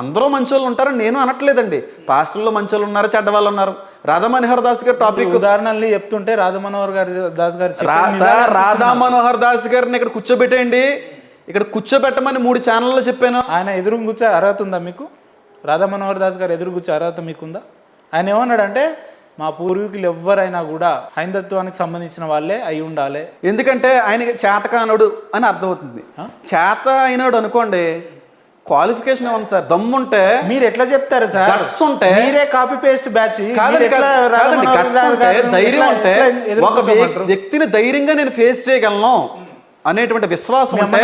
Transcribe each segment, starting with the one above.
అందరూ మంచోళ్ళు ఉంటారని నేను అనట్లేదండి. పాస్టర్లో మంచోళ్ళు ఉన్నారు, చెడ్డవాళ్ళు ఉన్నారు. రాధా మనోహర్ దాస్ గారి టాపిక్ ఉదాహరణలు చెప్తుంటే రాధా మనోహర్ దాస్ గారు సార్, రాధా మనోహర్ దాస్ గారిని ఇక్కడ కూర్చోబెట్టేయండి. ఇక్కడ కూర్చోబెట్టమని 3 ఛానల్లో చెప్పాను. ఆయన ఎదురు కూర్చో అర్హత ఉందా మీకు? రాధా మనోహర్ దాస్ గారు ఎదురు కూర్చో అర్హత మీకుందా? ఆయన ఏమన్నాడంటే మా పూర్వీకులు ఎవ్వరైనా కూడా హైందత్వానికి సంబంధించిన వాళ్ళే అయి ఉండాలి. ఎందుకంటే ఆయన చేతకానుడు అని అర్థమవుతుంది. చేత అయినాడు అనుకోండి, క్వాలిఫికేషన్ ఏమన్నా సార్? దమ్ముంటే మీరు ఎట్లా చెప్తారు సార్? గట్స్ ఉంటే, మీరే కాపీ పేస్ట్ బ్యాచ్ కాదండి, గట్స్ ఉంటే, ధైర్యం ఉంటే, ఒక వ్యక్తిని ధైర్యంగా నేను ఫేస్ చేయగలను అనేటువంటి విశ్వాసం ఉంటే,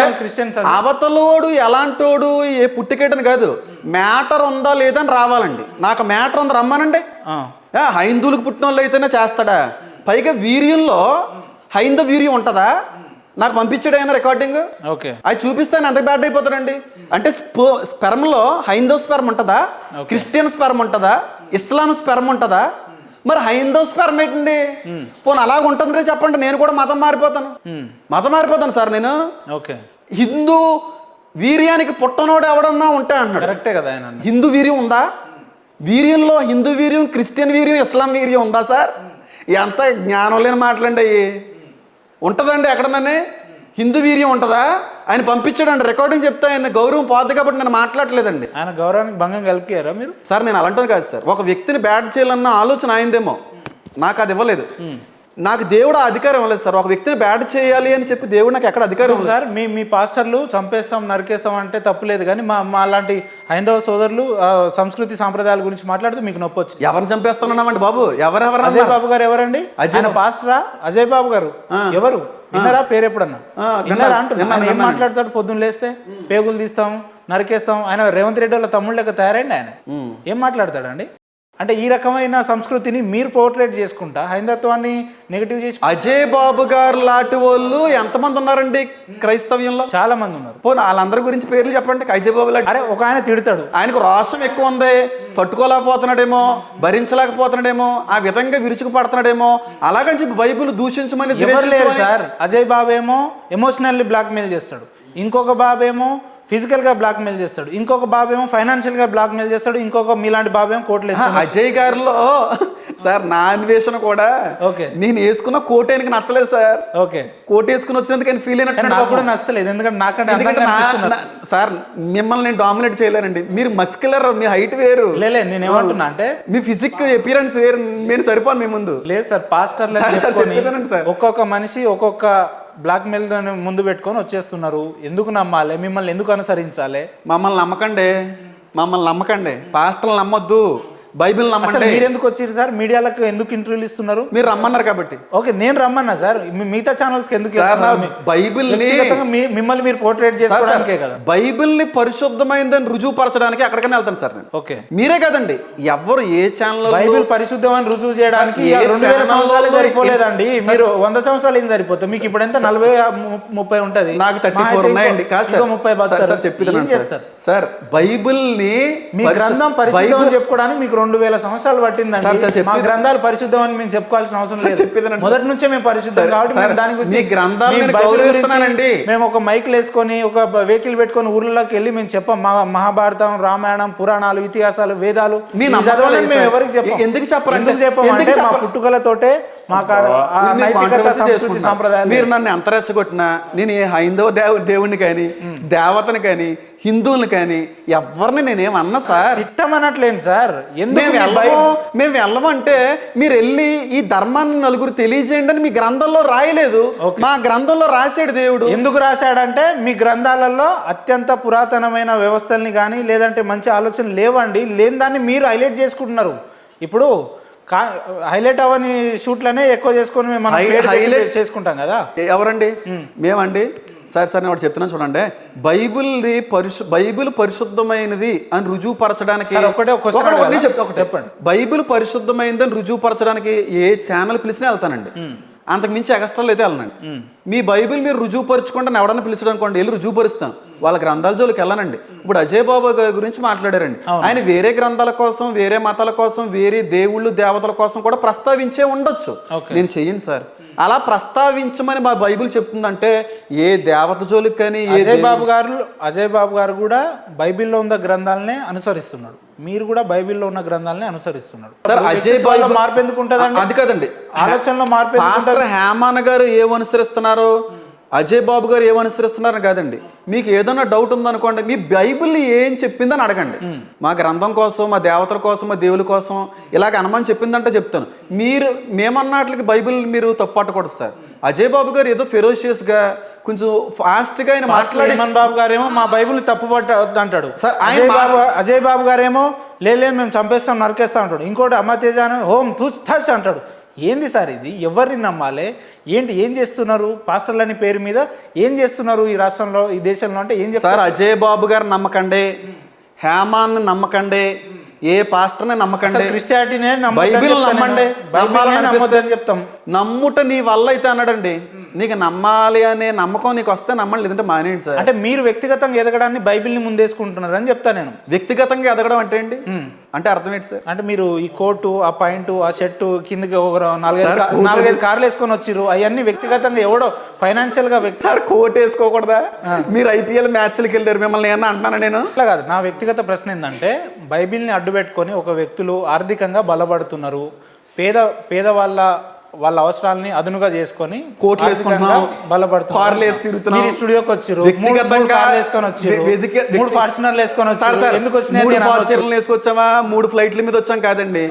అవతలోడు ఎలాంటోడు ఏ పుట్టికేటని కాదు, మ్యాటర్ ఉందా లేదని రావాలండి. నాకు మ్యాటర్ ఉంది రమ్మనండి. హైందువులకు పుట్టిన వాళ్ళు అయితేనే చేస్తాడా? పైగా వీర్యంలో హైందవ వీర్యం ఉంటుందా? నాకు పంపించాడు ఆయన రికార్డింగ్. ఓకే, అది చూపిస్తాను ఎంత బ్యాడ్ అయిపోతాడండి. అంటే స్పెర్మ్లో హైందవ స్పెర్మ్ ఉంటుందా, క్రిస్టియన్ స్పెర్మ్ ఉంటుందా, ఇస్లాం స్పెర్మ్ ఉంటుందా? మరి హైందవ స్పెర్మ్ ఏంటండి? పోనీ అలాగ ఉంటుంది చెప్పండి, నేను కూడా మతం మారిపోతాను సార్. నేను హిందూ వీర్యానికి పుట్టనోడు ఎవడన్నా ఉంటా అన్నాడు. కరెక్టే కదా ఆయన. హిందూ వీర్యం ఉందా? వీర్యంలో హిందూ వీర్యం, క్రిస్టియన్ వీర్యం, ఇస్లాం వీర్యం ఉందా సార్? ఎంత జ్ఞానం లేని మాటలండి అయ్యి. ఉంటుందండి ఎక్కడన్నా హిందూ వీర్యం ఉంటుందా? ఆయన పంపించాడండి రికార్డింగ్. చెప్తా ఆయన గౌరవం పోద్ది కాబట్టి నేను మాట్లాడలేదండి. ఆయన గౌరవానికి భంగం కలిగారా మీరు? సార్ నేను అలాంటిది కాదు సార్. ఒక వ్యక్తిని బ్యాడ్ చేయాలన్న ఆలోచన అయిందేమో, నాకు అది ఇవ్వలేదు. నాకు దేవుడు ఆ అధికారం ఇవ్వలేదు సార్. ఒక వ్యక్తిని బ్యాడ్ చేయాలి అని చెప్పి దేవుడు నాకు ఎక్కడ అధికారం సార్? మీ పాస్టర్లు చంపేస్తాం నరికేస్తాం అంటే తప్పులేదు, కానీ మా అలాంటి హైందవ సోదరులు సంస్కృతి సాంప్రదాయాల గురించి మాట్లాడితే మీకు నొప్పి వచ్చి ఎవరిని చంపేస్తున్నామండి బాబు? ఎవరెవరు? అజయ్ బాబు గారు ఎవరండి? ఆయన పాస్టరా? అజయ్ బాబు గారు ఎవరు? విన్నారా పేరు ఎప్పుడన్నా? విన్నారా అంటున్నా. ఏం మాట్లాడతాడు? పొద్దున్న లేస్తే పేగులు తీస్తాం, నరికేస్తాం. ఆయన రేవంత్ రెడ్డి వాళ్ళ తమ్ముళ్ళ లెక్క తయారైంది. ఆయన ఏం మాట్లాడతాడండి? అంటే ఈ రకమైన సంస్కృతిని మీరు పోర్ట్రేట్ చేసుకుంటా హైందత్వాన్ని నెగిటివ్ చేసి. అజయ్ బాబు గారు లాంటి వాళ్ళు ఎంతమంది ఉన్నారండి క్రైస్తవ్యంలో? చాలా మంది ఉన్నారు. పోనీ వాళ్ళందరి గురించి పేర్లు చెప్పండి. అజయ్ బాబు లాంటి అరే ఒక ఆయన తిడతాడు, ఆయనకు రోషం ఎక్కువ ఉంది, తట్టుకోలేకపోతున్నాడేమో, భరించలేకపోతున్నాడేమో, ఆ విధంగా విరుచుకు పడుతున్నాడేమో, అలాగని చెప్పి బైబిల్ దూషించమని ఎవరు లేరు సార్. అజయ్ బాబు ఏమో ఎమోషనల్లీ బ్లాక్మెయిల్ చేస్తాడు, ఇంకొక బాబు ఏమో ఫిజికల్గా బ్లాక్మెయిల్ చేస్తాడు, ఇంకొక బాబు ఏమో ఫైనాన్షియల్గా బ్లాక్మెయిల్ చేస్తాడు, ఇంకొక మీలాంటి బాబు ఏమో కోట్లు వేస్తాడు. అజయ్ గారిలో సార్ నా అన్వేషణ కూడా నేను వేసుకున్న కోట్ ఆయనకి నచ్చలేదు సార్. కోట్ వేసుకుని వచ్చినందుకు ఆయన ఫీల్ అయినట్టు నాకు కూడా నచ్చలేదు. ఎందుకంటే సార్ మిమ్మల్ని నేను డామినేట్ చేయలేనండి. మీరు మస్కులర్, మీ హైట్ వేరు. లేదు నేను ఏమంటున్నా అంటే మీ ఫిజిక్ అపియరెన్స్ వేరు. నేను సరిపోను మీ ముందు. లేదు సార్, పాస్టర్లు ఒక్కొక్క మనిషి ఒక్కొక్క బ్లాక్ మెయిల్ ముందు పెట్టుకొని వచ్చేస్తున్నారు. ఎందుకు నమ్మాలి? మిమ్మల్ని ఎందుకు అనుసరించాలి? మమ్మల్ని నమ్మకండి. పాస్టర్లు నమ్మొద్దు, బైబిల్ నమ్మండి. మీరు ఎందుకు వచ్చారు సార్? మీడియాలకు ఎందుకు ఇంటర్వ్యూలు ఇస్తున్నారు? మీరు రమ్మన్నారు కాబట్టి. ఓకే, నేను రమ్మన్నా సార్. మిగతా ఛానల్స్ ఎందుకు? బైబిల్ మిమ్మల్ని మీరు పోర్ట్రేట్ చేసుకోవడానికే కదా. బైబిల్ ని పరిశుద్ధమైందని రుజువుపరచడానికి అక్కడికైనా వెళ్తాను సార్ నేను. ఓకే, మీరే కదండి, ఎవరు ఏ ఛానల్ బైబిల్ పరిశుద్ధమని రుజువు చేయడానికి 2000 సంవత్సరాలు సరిపోలేదండి. మీరు 100 సంవత్సరాలు ఏం సరిపోతుంది? మీకు ఇప్పుడు ఎంత 40-30 ఉంటది. నాకు 34 ఉన్నాయండి. కాదు సార్, 30 చెప్తున్నాను సార్. బైబిల్ ని మీ గ్రంథం పరిశుద్ధం చెప్పుకోవడానికి మీకు 2000 సంవత్సరాలు పట్టిందండి. మా గ్రంథాలు పరిశుద్ధం అని మేము చెప్పుకోవాల్సిన అవసరం లేదు. మొదటి నుంచే మేము పరిశుద్ధం కాబట్టి దాని గురించి మేము ఒక మైక్లు వేసుకొని ఒక వెహికల్ పెట్టుకొని ఊర్లలోకి వెళ్ళి మేము చెప్పాం. మహాభారతం, రామాయణం, పురాణాలు, ఇతిహాసాలు, వేదాలు మేము ఎవరికి చెప్పాం. ఎందుకు చెప్పామంటే మా పుట్టుకలతోటే సాంప్రదాయాలు. మీరు నన్ను ఎంత రెచ్చగొట్టినా నేను ఏ హైందవ దేవుడిని కానీ, దేవతని కానీ, హిందువుని కానీ ఎవరిని నేనేమన్నా సార్? తిట్టమనట్లేను సార్. మేము వెళ్ళమంటే మీరు వెళ్ళి ఈ ధర్మాన్ని నలుగురు తెలియజేయండి అని మీ గ్రంథంలో రాయలేదు. మా గ్రంథంలో రాశాడు దేవుడు. ఎందుకు రాశాడంటే మీ గ్రంథాలలో అత్యంత పురాతనమైన వ్యవస్థల్ని కానీ లేదంటే మంచి ఆలోచనలు లేవండి. లేని దాన్ని మీరు హైలైట్ చేసుకుంటున్నారు. ఇప్పుడు హైలైట్ అవని షూట్లనే ఎక్కువ చేసుకొని మనం హైలైట్ చేసుకుంటాం కదా. ఎవరండి? మేమండి. సార్ నేను ఒకటి చెప్తున్నాను చూడండి. బైబిల్ పరిశుద్ధమైనది అని రుజువుపరచడానికి చెప్పండి. బైబిల్ పరిశుద్ధమైనది అని రుజువుపరచడానికి ఏ ఛానల్ పిలిచినా వెళ్తానండి. అంతకు మించి ఎక్స్ట్రాలు అయితే వెళ్ళనండి. మీ బైబిల్ మీరు రుజువుపరచుకుంటే ఎవడన్నా పిలిచాడు అనుకోండి, వెళ్ళి రుజువుపరుస్తాను. వాళ్ళ గ్రంథాల జోలికి వెళ్ళనండి. ఇప్పుడు అజయ్ బాబు గారి గురించి మాట్లాడారండి. ఆయన వేరే గ్రంథాల కోసం, వేరే మతాల కోసం, వేరే దేవుళ్ళు దేవతల కోసం కూడా ప్రస్తావించే ఉండొచ్చు. నేను చెయ్యను సార్. అలా ప్రస్తావించమని మా బైబిల్ చెప్తుందంటే ఏ దేవత జోలికి కానీ అజయ్ బాబు గారు కూడా బైబిల్లో ఉన్న గ్రంథాలనే అనుసరిస్తున్నాడు. మీరు కూడా బైబిల్లో ఉన్న గ్రంథాలనే అనుసరిస్తున్నాడు. అజయ్ బాబు మార్పు ఎందుకు ఉంటుందండి? అది కాదండి, ఆలోచనలో మార్పు. పాస్టర్ హేమాన్ గారు ఏమనుసరిస్తున్నారు, అజయ్ బాబు గారు ఏమనుసరిస్తున్నారని కాదండి. మీకు ఏదైనా డౌట్ ఉందనుకోండి, మీ బైబిల్ ఏం చెప్పిందని అడగండి. మా గ్రంథం కోసం, మా దేవతల కోసం, మా దేవుల కోసం ఇలాగ అనమని చెప్పిందంటే చెప్తాను. మీరు మేమన్నట్లకి బైబిల్ మీరు తప్పట్టకూడదు సార్. అజయ్ బాబు గారు ఏదో ఫెరోషియస్గా కొంచెం ఫాస్ట్గా ఆయన మాట్లాడి, హేమన్ బాబు గారేమో మా బైబిల్ తప్పుపట్ట అంటాడు సార్. అజయ్ బాబు గారేమో లేదు మేము చంపేస్తాం, నరికేస్తాం అంటాడు. ఇంకోటి అమ్మ తేజ హోమ్ తూచ్ అంటాడు. ఏంది సార్ ఇది? ఎవరిని నమ్మాలి? ఏం చేస్తున్నారు? పాస్టర్లని పేరు మీద ఏం చేస్తున్నారు ఈ రాష్ట్రంలో, ఈ దేశంలో అంటే ఏం చెప్తారు? సార్ అజయ్ బాబు గారు నమ్మకండి, హేమాన్ నమ్మకండి, ఏ పాస్టర్ని నమ్మకండి, క్రిస్టియానిటీనే బైబిల్ నమ్మండి. నమ్మొద్దని చెప్తాం. నమ్ముట నీ వల్ల అయితే అన్నాడండి. నీకు నమ్మాలి అనే నమ్మకం నీకు వస్తే నమ్మండి, లేదంటే మానేయండి సార్. అంటే మీరు వ్యక్తిగతంగా ఎదగడాన్ని బైబిల్ని ముందేసుకుంటున్నారు అని చెప్తా నేను. వ్యక్తిగతంగా ఎదగడం అంటే ఏంటి అంటే అర్థం ఏంటి సార్? అంటే మీరు ఈ కోటు, ఆ పాయింట్, ఆ షర్టు, కిందకి ఒక నాలుగైదు కార్లు వేసుకొని వచ్చిర్రు, అవన్నీ వ్యక్తిగతంగా ఎవడో ఫైనాన్షియల్ గా సార్ కోట్ వేసుకోకూడదా? మీరు ఐపీఎల్ మ్యాచ్లకి వెళ్ళారు, మిమ్మల్ని ఏమన్నా అంటున్నాను నేను? అట్లా కాదు. నా వ్యక్తిగత ప్రశ్న ఏంటంటే, బైబిల్ని అడ్డు పెట్టుకొని ఒక వ్యక్తులు ఆర్థికంగా బలపడుతున్నారు, వాళ్ళ అవసరాలని అదునుగా చేసుకొని కోట్లు వేసుకుంటున్నాం, కార్లు వేసి తిరుగుతున్నాం, స్టూడియోకి వచ్చారు, వ్యక్తిగతంగా వేసుకొని వచ్చారు, 3 ఫార్చునర్లు వేసుకొని వచ్చారు. ఎందుకు వేసుకొచ్చామా, 3 ఫ్లైట్ల మీద వచ్చాం కాదండి.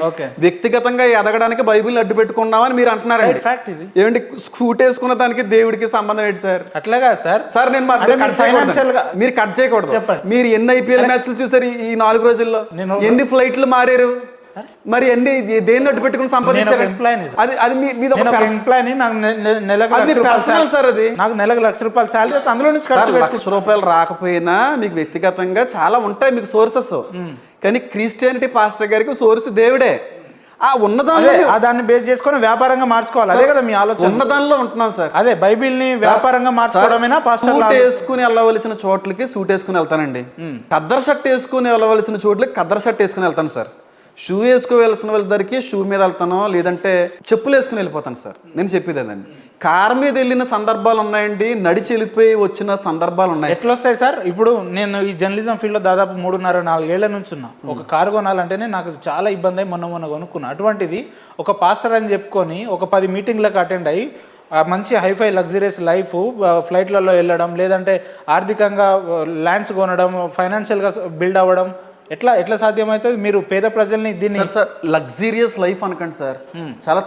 వ్యక్తిగతంగా ఎదగడానికి బైబిల్ అడ్డు పెట్టుకున్నామని మీరు అంటున్నారండి. ఫ్యాక్ట్ ఇది. ఏమండి స్కూట్ వేసుకున్న దానికి దేవుడికి సంబంధం ఏంటి సార్? అట్లాగా సార్. సార్ నేను మీరు కట్ చేయకూడదు. చెప్పండి, మీరు ఎన్ని ఐపీఎల్ మ్యాచ్లు చూసారు ఈ 4 రోజుల్లో? ఎన్ని ఫ్లైట్లు మారారు? మరి అన్ని దేన్ని అడ్డు పెట్టుకుని సంపాదించారు? నాకు నెలకు ₹1,00,000 శాలరీ, అందులో నుంచి ₹1,00,000 రాకపోయినా మీకు వ్యక్తిగతంగా చాలా ఉంటాయి మీకు సోర్సెస్. కానీ క్రిస్టియానిటీ పాస్టర్ గారికి సోర్స్ దేవుడే. ఆ ఉన్నదాన్ని దాన్ని బేస్ చేసుకొని వ్యాపారంగా మార్చుకోవాలి. అదే కదా మీ ఆలోచన? ఉన్నదానిలో ఉంటున్నాం సార్. అదే బైబిల్ ని వ్యాపారంగా మార్చుకోవడమేనా? సూట్ వేసుకుని వెళ్ళవలసిన చోట్లకి సూట్ వేసుకుని వెళ్తానండి. కద్దర్ షర్ట్ వేసుకుని వెళ్ళవలసిన చోట్లకి కద్దర్ షర్ట్ వేసుకుని వెళ్తాను సార్. షూ వేసుకోవలసిన వాళ్ళ దగ్గరికి షూ మీద వెళ్తాను, లేదంటే చెప్పులు వేసుకుని వెళ్ళిపోతాను సార్. నేను చెప్పేది అదండి. కారు మీద వెళ్ళిన సందర్భాలు ఉన్నాయండి, నడిచి వెళ్ళిపోయి వచ్చిన సందర్భాలు ఉన్నాయి. ఎట్లా వస్తాయి సార్? ఇప్పుడు నేను ఈ జర్నలిజం ఫీల్డ్లో దాదాపు 3.5-4 ఏళ్ల నుంచి ఉన్నా. ఒక కారు కొనాలంటేనే నాకు చాలా ఇబ్బంది అయి మొన్న కొనుక్కున్నా. అటువంటిది ఒక పాస్టర్ అని చెప్పుకొని ఒక 10 మీటింగ్లకు అటెండ్ అయ్యి మంచి హైఫై లగ్జరియస్ లైఫ్, ఫ్లైట్లలో వెళ్ళడం, లేదంటే ఆర్థికంగా ల్యాండ్స్ కొనడం, ఫైనాన్షియల్గా బిల్డ్ అవ్వడం ఎట్లా సాధ్యమవుతుంది? మీరు పేద ప్రజల్ని దీన్ని సార్ లగ్జరియస్ లైఫ్ అనకండి సార్, చాలా